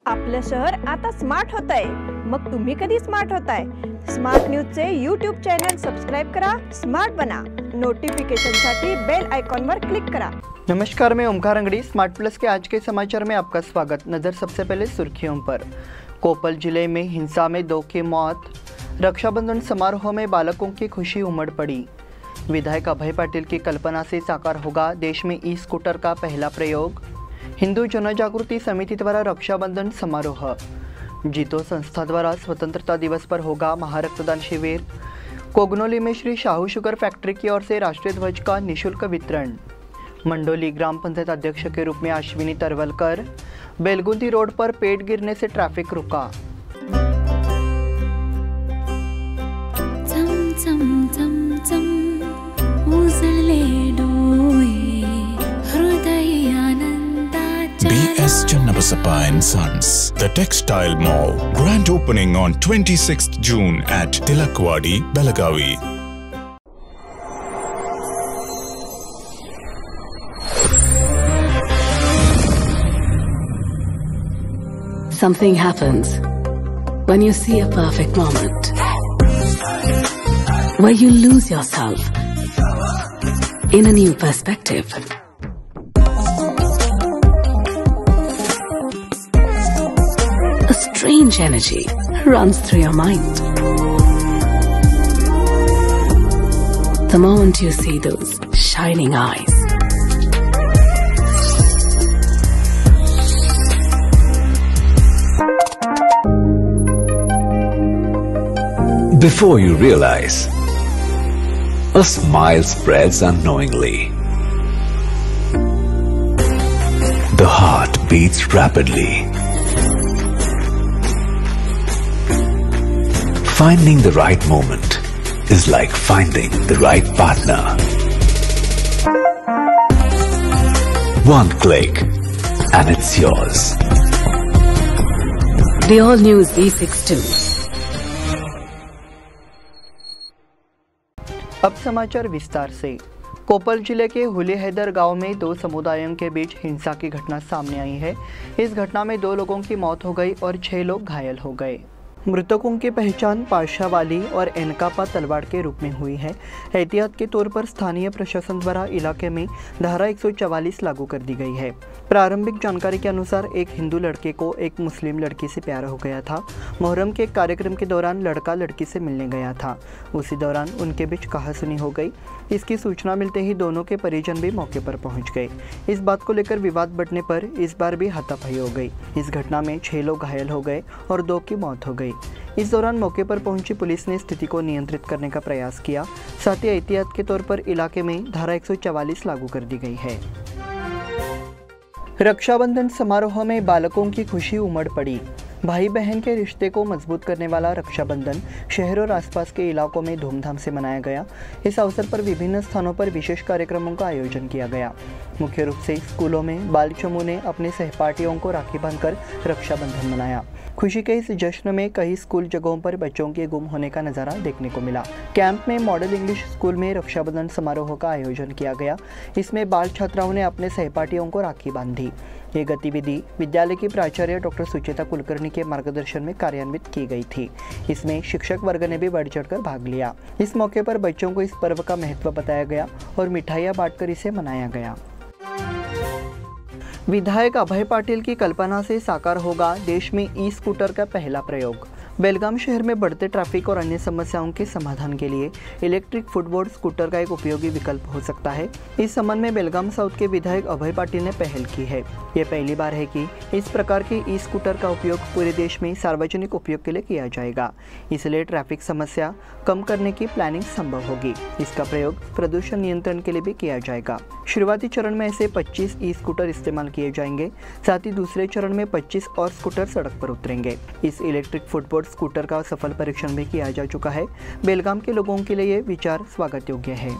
आपलं शहर आता स्मार्ट होत आहे। मग तुम्ही कधी स्मार्ट होताय? स्मार्ट न्यूजचे यूट्यूब चॅनल सबस्क्राइब करा, स्मार्ट बना। नोटिफिकेशनसाठी बेल आइकॉन पर क्लिक करा। नमस्कार, मैं ओमकार अंगड़ी। स्मार्ट प्लस के आज के समाचार में आपका स्वागत। नजर सबसे पहले सुर्खियों पर। कोपल जिले में हिंसा में 2 की मौत। रक्षाबंधन समारोह में बालकों की खुशी उमड़ पड़ी। विधायक अभय पाटिल की कल्पना से साकार होगा देश में ई स्कूटर का पहला प्रयोग। हिंदू जनजागृति समिति द्वारा रक्षाबंधन समारोह। जीतो संस्था द्वारा स्वतंत्रता दिवस पर होगा महारक्तदान शिविर। कोगनोली में श्री शाहू शुगर फैक्ट्री की ओर से राष्ट्रीय ध्वज का निःशुल्क वितरण। मंडोली ग्राम पंचायत अध्यक्ष के रूप में अश्विनी तरवलकर। बेलगुंदी रोड पर पेड़ गिरने से ट्रैफिक रुका। B.S. Channabasappa and Sons, The Textile Mall. Grand opening on 26th June at Tilakwadi, Belagavi. Something happens when you see a perfect moment, where you lose yourself in a new perspective. A strange energy runs through your mind. The moment you see those shining eyes, before you realize, a smile spreads unknowingly. The heart beats rapidly. Finding the right moment is like finding the right partner. One click and it's yours. the all-new Z62. अब समाचार विस्तार से। कोपल जिले के हुली हैदर गांव में 2 समुदायों के बीच हिंसा की घटना सामने आई है। इस घटना में 2 लोगों की मौत हो गई और 6 लोग घायल हो गए। मृतकों की पहचान पाशावाली और एनकापा तलवाड़ के रूप में हुई है। एहतियात के तौर पर स्थानीय प्रशासन द्वारा इलाके में धारा 144 लागू कर दी गई है। प्रारंभिक जानकारी के अनुसार एक हिंदू लड़के को एक मुस्लिम लड़की से प्यार हो गया था। मुहर्रम के कार्यक्रम के दौरान लड़का लड़की से मिलने गया था। उसी दौरान उनके बीच कहासुनी हो गई। इसकी सूचना मिलते ही दोनों के परिजन भी मौके पर पहुंच गए। इस बात को लेकर विवाद बढ़ने पर इस बार भी हाथापाई हो गई। इस घटना में 6 लोग घायल हो गए और 2 की मौत हो गई। इस दौरान मौके पर पहुंची पुलिस ने स्थिति को नियंत्रित करने का प्रयास किया। साथ ही एहतियात के तौर पर इलाके में धारा 144 लागू कर दी गई है। रक्षाबंधन समारोह में बालकों की खुशी उमड़ पड़ी। भाई बहन के रिश्ते को मजबूत करने वाला रक्षाबंधन शहर और आसपास के इलाकों में धूमधाम से मनाया गया। इस अवसर पर विभिन्न स्थानों पर विशेष कार्यक्रमों का आयोजन किया गया। मुख्य रूप से स्कूलों में बाल समूह ने अपने सहपाठियों को राखी बांधकर रक्षाबंधन मनाया। खुशी के इस जश्न में कई स्कूल जगहों पर बच्चों के गुम होने का नज़ारा देखने को मिला। कैंप में मॉडल इंग्लिश स्कूल में रक्षाबंधन समारोह का आयोजन किया गया। इसमें बाल छात्राओं ने अपने सहपाठियों को राखी बांधी। ये गतिविधि विद्यालय की प्राचार्य डॉक्टर सुचेता कुलकर्णी के मार्गदर्शन में कार्यान्वित की गई थी। इसमें शिक्षक वर्ग ने भी बढ़ चढ़कर भाग लिया। इस मौके पर बच्चों को इस पर्व का महत्व बताया गया और मिठाइयाँ बांटकर इसे मनाया गया। विधायक अभय पाटिल की कल्पना से साकार होगा देश में ई स्कूटर का पहला प्रयोग। बेलगाम शहर में बढ़ते ट्रैफिक और अन्य समस्याओं के समाधान के लिए इलेक्ट्रिक फुटबोर्ड स्कूटर का एक उपयोगी विकल्प हो सकता है। इस संबंध में बेलगाम साउथ के विधायक अभय पाटिल ने पहल की है। यह पहली बार है कि इस प्रकार के ई स्कूटर का उपयोग पूरे देश में सार्वजनिक उपयोग के लिए किया जाएगा। इसलिए ट्रैफिक समस्या कम करने की प्लानिंग संभव होगी। इसका प्रयोग प्रदूषण नियंत्रण के लिए भी किया जाएगा। शुरुआती चरण में ऐसे 25 ई स्कूटर इस्तेमाल किए जाएंगे। साथ ही दूसरे चरण में 25 और स्कूटर सड़क पर उतरेंगे। इस इलेक्ट्रिक फुटबोर्ड स्कूटर का सफल परीक्षण भी किया जा चुका है। बेलगाम के लोगों के लिए ये विचार स्वागत योग्य है।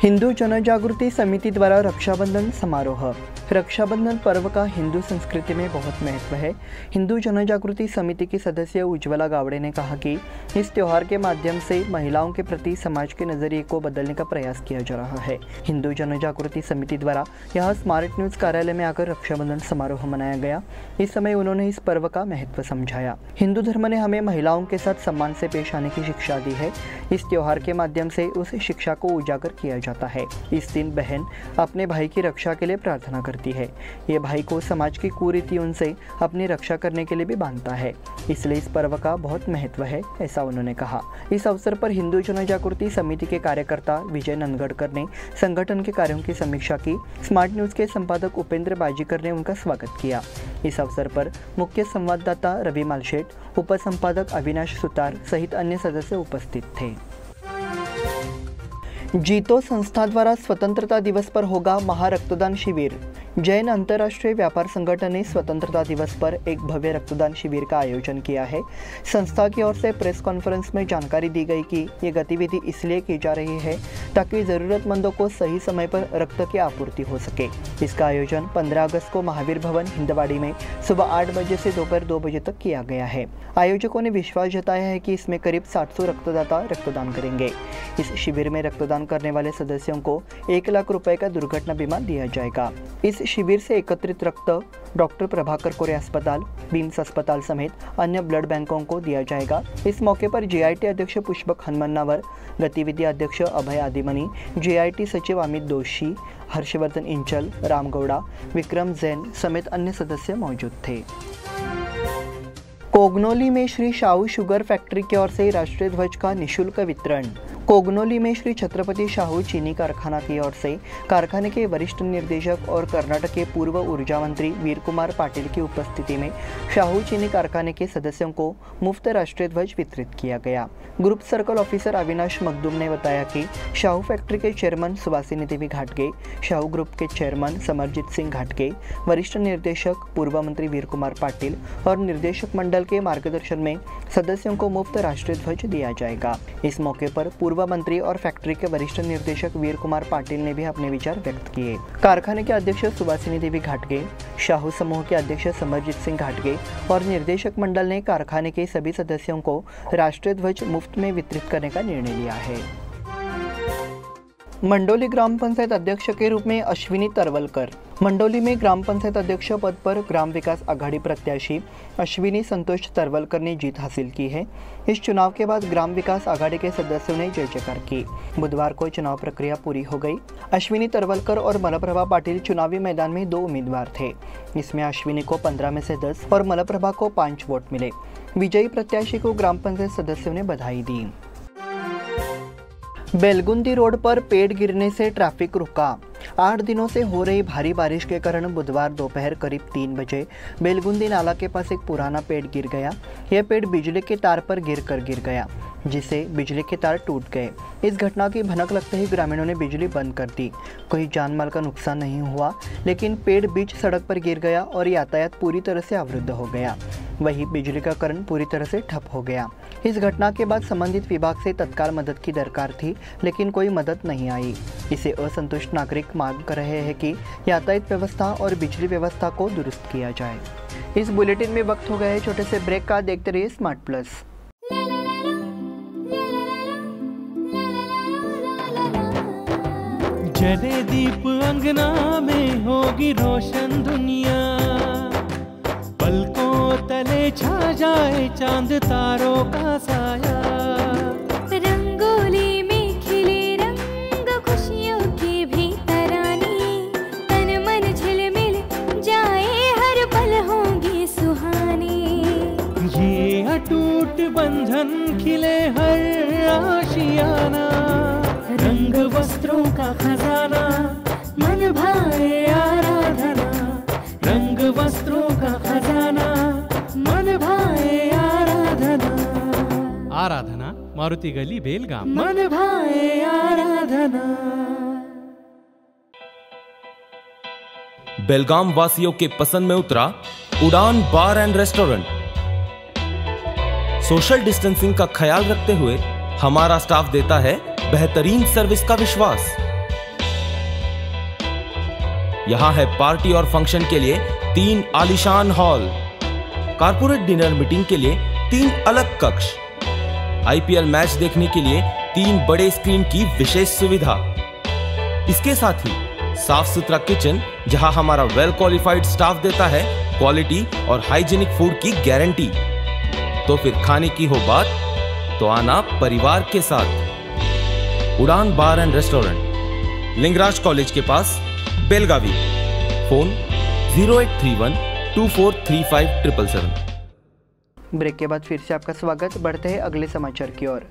हिंदू जनजागृति समिति द्वारा रक्षाबंधन समारोह। रक्षाबंधन पर्व का हिंदू संस्कृति में बहुत महत्व है। हिंदू जनजागृति समिति की सदस्य उज्ज्वला गावड़े ने कहा कि इस त्योहार के माध्यम से महिलाओं के प्रति समाज के नजरिए को बदलने का प्रयास किया जा रहा है। हिंदू जनजागृति समिति द्वारा यहाँ स्मार्ट न्यूज कार्यालय में आकर रक्षाबंधन समारोह मनाया गया। इस समय उन्होंने इस पर्व का महत्व समझाया। हिंदू धर्म ने हमें महिलाओं के साथ सम्मान से पेश आने की शिक्षा दी है। इस त्योहार के माध्यम से उस शिक्षा को उजागर किया जाता है। इस दिन बहन अपने भाई की रक्षा के लिए प्रार्थना करती है। ये भाई को समाज की कुरीतियों से अपनी रक्षा करने के लिए भी बांधता है, इसलिए इस पर्व का बहुत महत्व है, ऐसा उन्होंने कहा। इस अवसर पर हिंदू जनजागृति समिति के कार्यकर्ता विजय नंदगढ़कर ने संगठन के कार्यों की समीक्षा की। स्मार्ट न्यूज के संपादक उपेंद्र बाजीकर ने उनका स्वागत किया। इस अवसर पर मुख्य संवाददाता रवि मालशेठ, उपसंपादक अविनाश सुतार सहित अन्य सदस्य उपस्थित थे। जीतो संस्था द्वारा स्वतंत्रता दिवस पर होगा महारक्तदान शिविर। जैन अंतर्राष्ट्रीय व्यापार संगठन ने स्वतंत्रता दिवस पर एक भव्य रक्तदान शिविर का आयोजन किया है। संस्था की ओर से प्रेस कॉन्फ्रेंस में जानकारी दी गई कि ये गतिविधि इसलिए की जा रही है ताकि ज़रूरतमंदों को सही समय पर रक्त की आपूर्ति हो सके। इसका आयोजन 15 अगस्त को महावीर भवन हिंदवाड़ी में सुबह 8 बजे से दोपहर 2 बजे तक किया गया है। आयोजकों ने विश्वास जताया है कि इसमें करीब 700 रक्तदाता रक्तदान करेंगे। इस शिविर में रक्तदान करने वाले सदस्यों को 1 लाख रुपए का दुर्घटना बीमा दिया जाएगा। इस शिविर से एकत्रित रक्त डॉक्टर प्रभाकर कोरे अस्पताल, बीम्स अस्पताल समेत अन्य ब्लड बैंकों को दिया जाएगा। इस मौके पर JIT अध्यक्ष पुष्पक हनुमन्नावर, गतिविधि अध्यक्ष अभय आदिमनी, JIT सचिव अमित दोषी, हर्षवर्धन इंचल, राम गौड़ा, विक्रम जैन समेत अन्य सदस्य मौजूद थे। कोगनोली में श्री शाहू शुगर फैक्ट्री की ओर से राष्ट्रीय ध्वज का निःशुल्क वितरण। कोगनोली में श्री छत्रपति शाहू चीनी कारखाना की ओर से कारखाने के वरिष्ठ निर्देशक और कर्नाटक के पूर्व ऊर्जा मंत्री वीर कुमार पाटिल की उपस्थिति में शाहू चीनी कारखाने के सदस्यों को मुफ्त राष्ट्रीय ध्वज वितरित किया गया। Group circle officer Avinash Makhdoom ने बताया कि शाहू फैक्ट्री के चेयरमैन सुभासिनी देवी घाटगे, शाहू ग्रुप के चेयरमैन समरजीत सिंह घाटगे, वरिष्ठ निर्देशक पूर्व मंत्री वीर कुमार पाटिल और निर्देशक मंडल के मार्गदर्शन में सदस्यों को मुफ्त राष्ट्रीय ध्वज दिया जाएगा। इस मौके पर पूर्व मंत्री और फैक्ट्री के वरिष्ठ निर्देशक वीर कुमार पाटिल ने भी अपने विचार व्यक्त किए। कारखाने के अध्यक्ष सुभासिनी देवी घाटगे, शाहू समूह के अध्यक्ष समरजीत सिंह घाटगे और निर्देशक मंडल ने कारखाने के सभी सदस्यों को राष्ट्रीय ध्वज मुफ्त में वितरित करने का निर्णय लिया है। मंडोली ग्राम पंचायत अध्यक्ष के रूप में अश्विनी तरवलकर। मंडोली में ग्राम पंचायत अध्यक्ष पद पर ग्राम विकास आघाड़ी प्रत्याशी अश्विनी संतोष तरवलकर ने जीत हासिल की है। इस चुनाव के बाद ग्राम विकास आघाड़ी के सदस्यों ने जय जयकार की। बुधवार को चुनाव प्रक्रिया पूरी हो गई। अश्विनी तरवलकर और मलप्रभा पाटिल चुनावी मैदान में 2 उम्मीदवार थे। इसमें अश्विनी को 15 में से 10 और मलप्रभा को 5 वोट मिले। विजयी प्रत्याशी को ग्राम पंचायत सदस्यों ने बधाई दी। बेलगुंदी रोड पर पेड़ गिरने से ट्रैफिक रुका। 8 दिनों से हो रही भारी बारिश के कारण बुधवार दोपहर करीब 3 बजे बेलगुंदी नाला के पास एक पुराना पेड़ गिर गया। यह पेड़ बिजली के तार पर गिर गया, जिससे बिजली के तार टूट गए। इस घटना की भनक लगते ही ग्रामीणों ने बिजली बंद कर दी। कोई जान माल का नुकसान नहीं हुआ, लेकिन पेड़ बीच सड़क पर गिर गया और यातायात पूरी तरह से अवरुद्ध हो गया। वहीं बिजली का करंट पूरी तरह से ठप हो गया। इस घटना के बाद संबंधित विभाग से तत्काल मदद की दरकार थी, लेकिन कोई मदद नहीं आई। इसे असंतुष्ट नागरिक मांग कर रहे हैं कि यातायात व्यवस्था और बिजली व्यवस्था को दुरुस्त किया जाए। इस बुलेटिन में वक्त हो गया है छोटे से ब्रेक का। देखते रहिए स्मार्ट प्लस। जले दीप अंगना में होगी रोशन दुनिया, पलकों तले छा जाए चांद तारों का साया। रंगोली में खिले रंग खुशियों की भी तरानी, तन मन झिलमिल जाए हर पल होंगी सुहानी। ये अटूट बंधन खिले हर आशियाना, रंग वस्त्रों का खजाना मन भाए आराधना। रंग वस्त्रों का खजाना मन भाए आराधना। आराधना मारुति गली बेलगाम। मन भाए आराधना। बेलगाम वासियों के पसंद में उतरा उड़ान बार एंड रेस्टोरेंट। सोशल डिस्टेंसिंग का ख्याल रखते हुए हमारा स्टाफ देता है बेहतरीन सर्विस का विश्वास। यहाँ है पार्टी और फंक्शन के लिए 3 आलीशान हॉल, कारपोरेट डिनर मीटिंग के लिए 3 अलग कक्ष, आईपीएल मैच देखने के लिए 3 बड़े स्क्रीन की विशेष सुविधा। इसके साथ ही साफ सुथरा किचन, जहां हमारा वेल क्वालिफाइड स्टाफ देता है क्वालिटी और हाइजीनिक फूड की गारंटी। तो फिर खाने की हो बात तो आना परिवार के साथ। उड़ान बार एंड रेस्टोरेंट, लिंगराज कॉलेज के पास, बेलगावी। फोन 0831243577। ब्रेक के बाद फिर से आपका स्वागत। बढ़ते हैं अगले समाचार की ओर।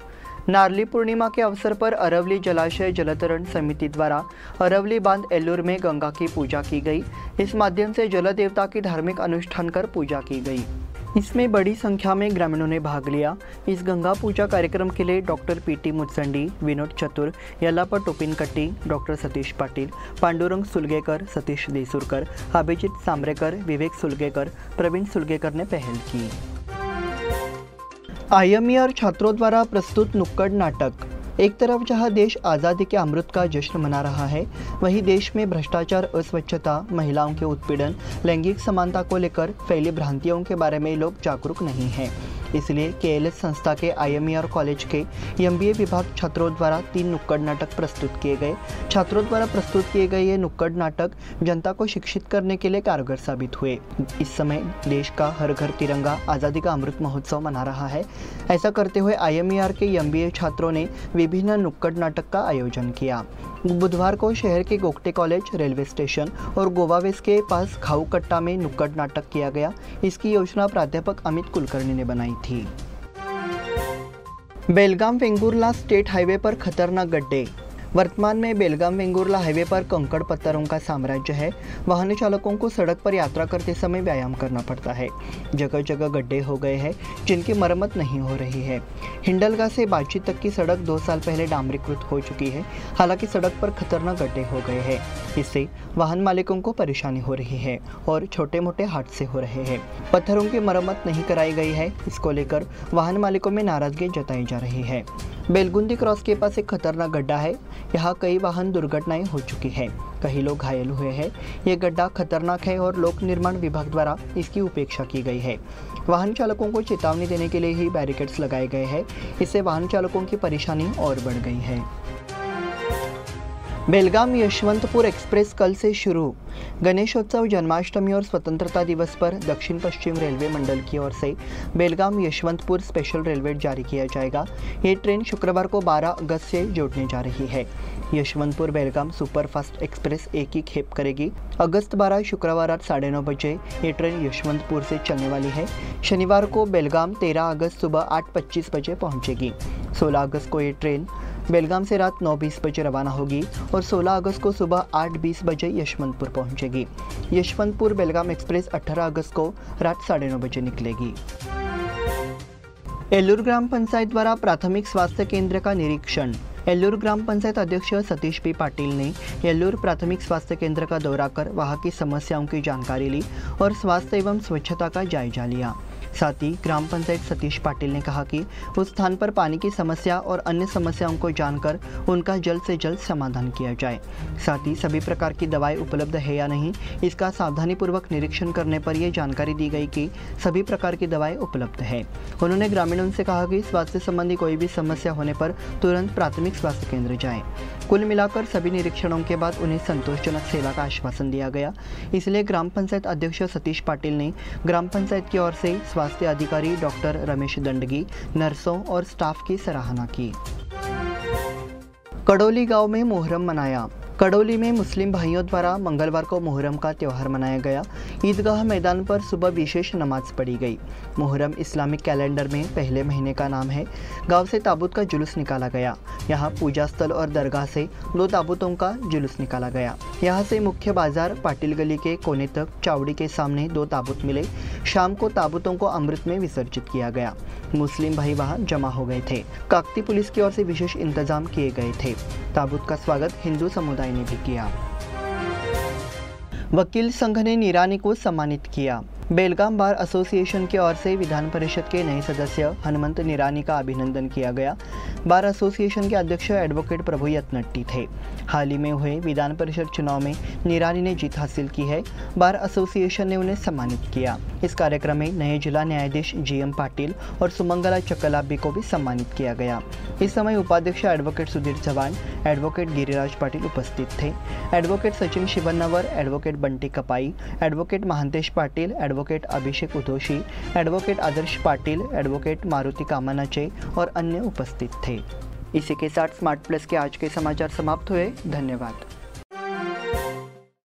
नारली पूर्णिमा के अवसर पर अरवली जलाशय जलतरण समिति द्वारा अरवली बांध एल्लूर में गंगा की पूजा की गई। इस माध्यम से जल देवता की धार्मिक अनुष्ठान कर पूजा की गई। इसमें बड़ी संख्या में ग्रामीणों ने भाग लिया। इस गंगा पूजा कार्यक्रम के लिए डॉक्टर पीटी मुत्संडी, विनोद चतुर, यल्लाप्पा टोपिनकट्टी, डॉक्टर सतीश पाटील, पांडुरंग सुलगेकर, सतीश देसुरकर, अभिजित सांब्रेकर, विवेक सुलगेकर, प्रवीण सुलगेकर ने पहल की। IMER छात्रों द्वारा प्रस्तुत नुक्कड़ नाटक। एक तरफ जहां देश आज़ादी के अमृत का जश्न मना रहा है, वहीं देश में भ्रष्टाचार, अस्वच्छता, महिलाओं के उत्पीड़न, लैंगिक समानता को लेकर फैली भ्रांतियों के बारे में लोग जागरूक नहीं हैं। इसलिए KLS संस्था के IMER कॉलेज के MBA विभाग छात्रों द्वारा 3 नुक्कड़ नाटक प्रस्तुत किए गए। छात्रों द्वारा प्रस्तुत किए गए ये नुक्कड़ नाटक जनता को शिक्षित करने के लिए कारगर साबित हुए। इस समय देश का हर घर तिरंगा आज़ादी का अमृत महोत्सव मना रहा है। ऐसा करते हुए IMER के MBA छात्रों ने विभिन्न नुक्कड़ नाटक का आयोजन किया। बुधवार को शहर के गोगटे कॉलेज, रेलवे स्टेशन और गोवा वेस्ट के पास खाऊकट्टा में नुक्कड़ नाटक किया गया। इसकी योजना प्राध्यापक अमित कुलकर्णी ने बनाई थी। बेलगाम वेंगुर्ला स्टेट हाईवे पर खतरनाक गड्ढे। वर्तमान में बेलगाम वेंगुर्ला हाईवे पर कंकड़ पत्थरों का साम्राज्य है। वाहन चालकों को सड़क पर यात्रा करते समय व्यायाम करना पड़ता है। जगह जगह गड्ढे हो गए हैं जिनकी मरम्मत नहीं हो रही है। हिंडलगा से बाची तक की सड़क 2 साल पहले डामरीकृत हो चुकी है। हालांकि सड़क पर खतरनाक गड्ढे हो गए हैं। इससे वाहन मालिकों को परेशानी हो रही है और छोटे मोटे हादसे हो रहे हैं। पत्थरों की मरम्मत नहीं कराई गई है। इसको लेकर वाहन मालिकों में नाराजगी जताई जा रही है। बेलगुंदी क्रॉस के पास एक खतरनाक गड्ढा है। यहाँ कई वाहन दुर्घटनाएं हो चुकी है, कई लोग घायल हुए हैं। ये गड्ढा खतरनाक है और लोक निर्माण विभाग द्वारा इसकी उपेक्षा की गई है। वाहन चालकों को चेतावनी देने के लिए ही बैरिकेड्स लगाए गए हैं। इससे वाहन चालकों की परेशानी और बढ़ गई है। बेलगाम यशवंतपुर एक्सप्रेस कल से शुरू। गणेशोत्सव, जन्माष्टमी और स्वतंत्रता दिवस पर दक्षिण पश्चिम रेलवे मंडल की ओर से बेलगाम यशवंतपुर स्पेशल रेलवे जारी किया जाएगा। ये ट्रेन शुक्रवार को 12 अगस्त से जोड़ने जा रही है। यशवंतपुर बेलगाम सुपरफास्ट एक्सप्रेस एक ही खेप करेगी। अगस्त 12 शुक्रवार रात 9:30 बजे ये ट्रेन यशवंतपुर से चलने वाली है। शनिवार को बेलगाम 13 अगस्त सुबह 8:25 बजे पहुंचेगी। 16 अगस्त को ये ट्रेन बेलगाम से रात 9:20 बजे रवाना होगी और 16 अगस्त को सुबह 8:20 बजे यशवंतपुर पहुंचेगी। यशवंतपुर बेलगाम एक्सप्रेस 18 अगस्त को रात 9:30 बजे निकलेगी। एल्लूर ग्राम पंचायत द्वारा प्राथमिक स्वास्थ्य केंद्र का निरीक्षण। एल्लूर ग्राम पंचायत अध्यक्ष सतीश पी पाटिल ने एल्लूर प्राथमिक स्वास्थ्य केंद्र का दौरा कर वहां की समस्याओं की जानकारी ली और स्वास्थ्य एवं स्वच्छता का जायजा लिया। साथ ही ग्राम पंचायत सतीश पाटिल ने कहा कि उस स्थान पर पानी की समस्या और अन्य समस्याओं को जानकर उनका जल्द से जल्द समाधान किया जाए। साथ ही सभी प्रकार की दवाएं उपलब्ध है या नहीं, इसका सावधानीपूर्वक निरीक्षण करने पर यह जानकारी दी गई कि सभी प्रकार की दवाएं उपलब्ध है। उन्होंने ग्रामीणों से कहा कि स्वास्थ्य संबंधी कोई भी समस्या होने पर तुरंत प्राथमिक स्वास्थ्य केंद्र जाएं। कुल मिलाकर सभी निरीक्षणों के बाद उन्हें संतोषजनक सेवा का आश्वासन दिया गया। इसलिए ग्राम पंचायत अध्यक्ष सतीश पाटिल ने ग्राम पंचायत की ओर से स्वास्थ्य अधिकारी डॉक्टर रमेश दंडगी, नर्सों और स्टाफ की सराहना की। कड़ोली गांव में मुहर्रम मनाया। कड़ोली में मुस्लिम भाइयों द्वारा मंगलवार को मुहर्रम का त्यौहार मनाया गया। ईदगाह मैदान पर सुबह विशेष नमाज पढ़ी गई। मुहर्रम इस्लामिक कैलेंडर में पहले महीने का नाम है। गांव से ताबूत का जुलूस निकाला गया। यहां पूजा स्थल और दरगाह से 2 ताबूतों का जुलूस निकाला गया। यहां से मुख्य बाजार पाटिल गली के कोने तक चावड़ी के सामने 2 ताबूत मिले। शाम को ताबूतों को अमृत में विसर्जित किया गया। मुस्लिम भाई वहां जमा हो गए थे। काकती पुलिस की ओर से विशेष इंतजाम किए गए थे। ताबूत का स्वागत हिंदू समुदाय ने भी किया। वकील संघ ने निरानी को सम्मानित किया। बेलगाम बार एसोसिएशन की ओर से विधान परिषद के नए सदस्य हनुमंत निरानी का अभिनंदन किया गया। बार एसोसिएशन के अध्यक्ष एडवोकेट प्रभु यत्नट्टी थे। हाल ही में हुए विधान परिषद चुनाव में निरानी ने जीत हासिल की है। बार एसोसिएशन ने उन्हें सम्मानित किया। इस कार्यक्रम में नए जिला न्यायाधीश GM पाटिल और सुमंगला चक्कलाबी को भी सम्मानित किया गया। इस समय उपाध्यक्ष एडवोकेट सुधीर चव्हाण, एडवोकेट गिरिराज पाटिल उपस्थित थे। Advocate Sachin Shivannavar, advocate Bunty Kapai, advocate Mahantesh Patil, advocate Abhishek Udoshi, advocate Adarsh Patil, advocate Maruti Kamanache और अन्य उपस्थित थे। इसी के साथ स्मार्ट प्लस के आज के समाचार समाप्त हुए। धन्यवाद।